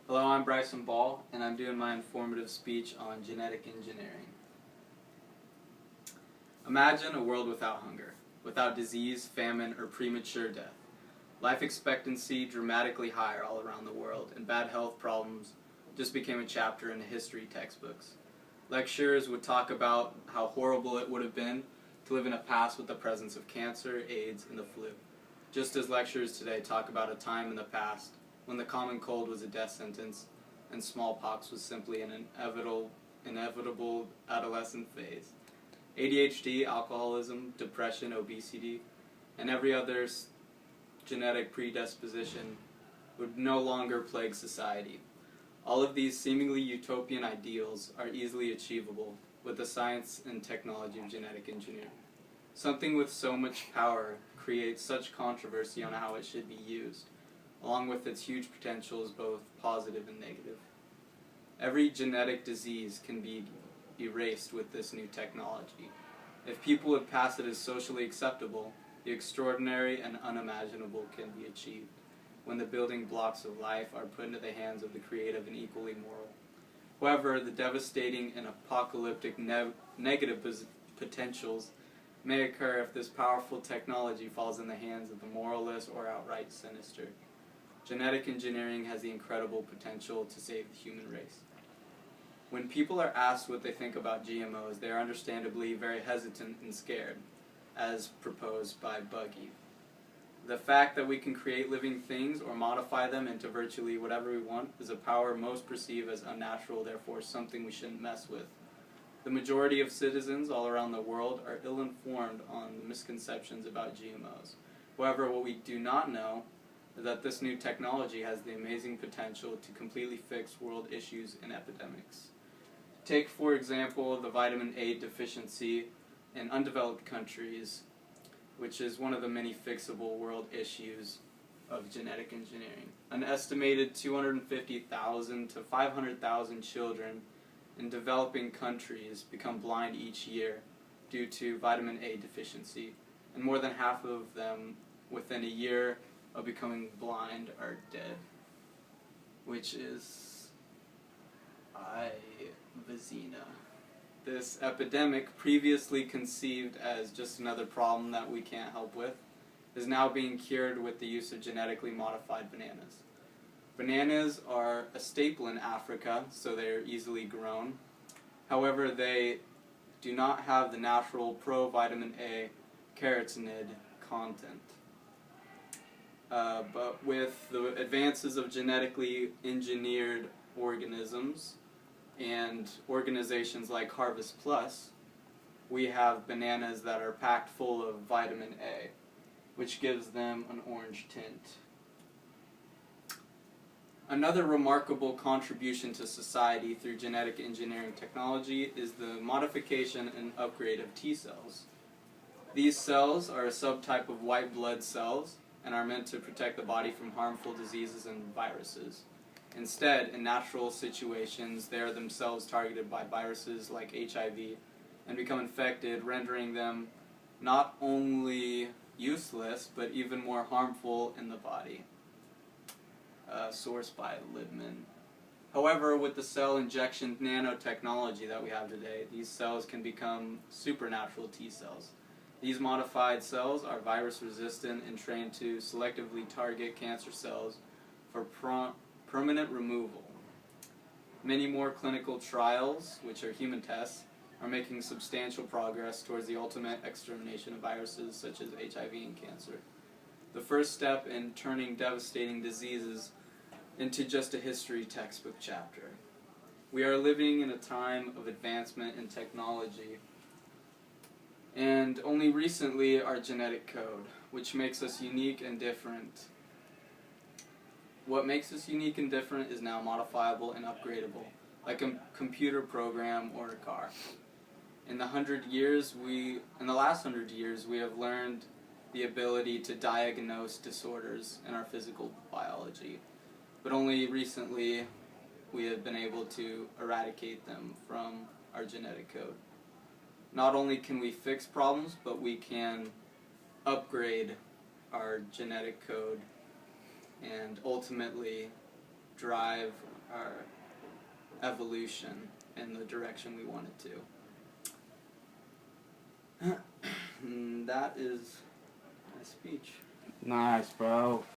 Hello, I'm Bryson Ball, and I'm doing my informative speech on genetic engineering. Imagine a world without hunger, without disease, famine, or premature death. Life expectancy dramatically higher all around the world, and bad health problems just became a chapter in the history textbooks. Lecturers would talk about how horrible it would have been to live in a past with the presence of cancer, AIDS, and the flu. Just as lecturers today talk about a time in the past when the common cold was a death sentence and smallpox was simply an inevitable adolescent phase. ADHD, alcoholism, depression, obesity, and every other genetic predisposition would no longer plague society. All of these seemingly utopian ideals are easily achievable with the science and technology of genetic engineering. Something with so much power creates such controversy on how it should be used, along with its huge potentials, both positive and negative. Every genetic disease can be erased with this new technology. If people would pass it as socially acceptable, the extraordinary and unimaginable can be achieved when the building blocks of life are put into the hands of the creative and equally moral. However, the devastating and apocalyptic negative potentials may occur if this powerful technology falls in the hands of the moralist or outright sinister. Genetic engineering has the incredible potential to save the human race. When people are asked what they think about GMOs, they are understandably very hesitant and scared, as proposed by Buggy. The fact that we can create living things or modify them into virtually whatever we want is a power most perceive as unnatural, therefore something we shouldn't mess with. The majority of citizens all around the world are ill-informed on the misconceptions about GMOs. However, what we do not know is that this new technology has the amazing potential to completely fix world issues and epidemics. Take, for example, the vitamin A deficiency in undeveloped countries, which is one of the many fixable world issues of genetic engineering. An estimated 250,000 to 500,000 children in developing countries become blind each year due to vitamin A deficiency, and more than half of them within a year of becoming blind are dead, which is Vizina. This epidemic, previously conceived as just another problem that we can't help with, is now being cured with the use of genetically modified bananas. Bananas are a staple in Africa, so they're easily grown. However, they do not have the natural pro-vitamin A carotenoid content. But with the advances of genetically engineered organisms and organizations like Harvest Plus, we have bananas that are packed full of vitamin A, which gives them an orange tint. Another remarkable contribution to society through genetic engineering technology is the modification and upgrade of T cells. These cells are a subtype of white blood cells and are meant to protect the body from harmful diseases and viruses. Instead, in natural situations, they are themselves targeted by viruses like HIV and become infected, rendering them not only useless, but even more harmful in the body. Sourced by Libman. However, with the cell injection nanotechnology that we have today, these cells can become supernatural T cells. These modified cells are virus resistant and trained to selectively target cancer cells for permanent removal. Many more clinical trials, which are human tests, are making substantial progress towards the ultimate extermination of viruses such as HIV and cancer. The first step in turning devastating diseases into just a history textbook chapter. We are living in a time of advancement in technology, and only recently our genetic code, which makes us unique and different. What makes us unique and different is now modifiable and upgradable, like a computer program or a car. In the last 100 years, we have learned the ability to diagnose disorders in our physical biology, but only recently we have been able to eradicate them from our genetic code. Not only can we fix problems, but we can upgrade our genetic code and ultimately drive our evolution in the direction we want it to. And that is my speech. Nice, bro.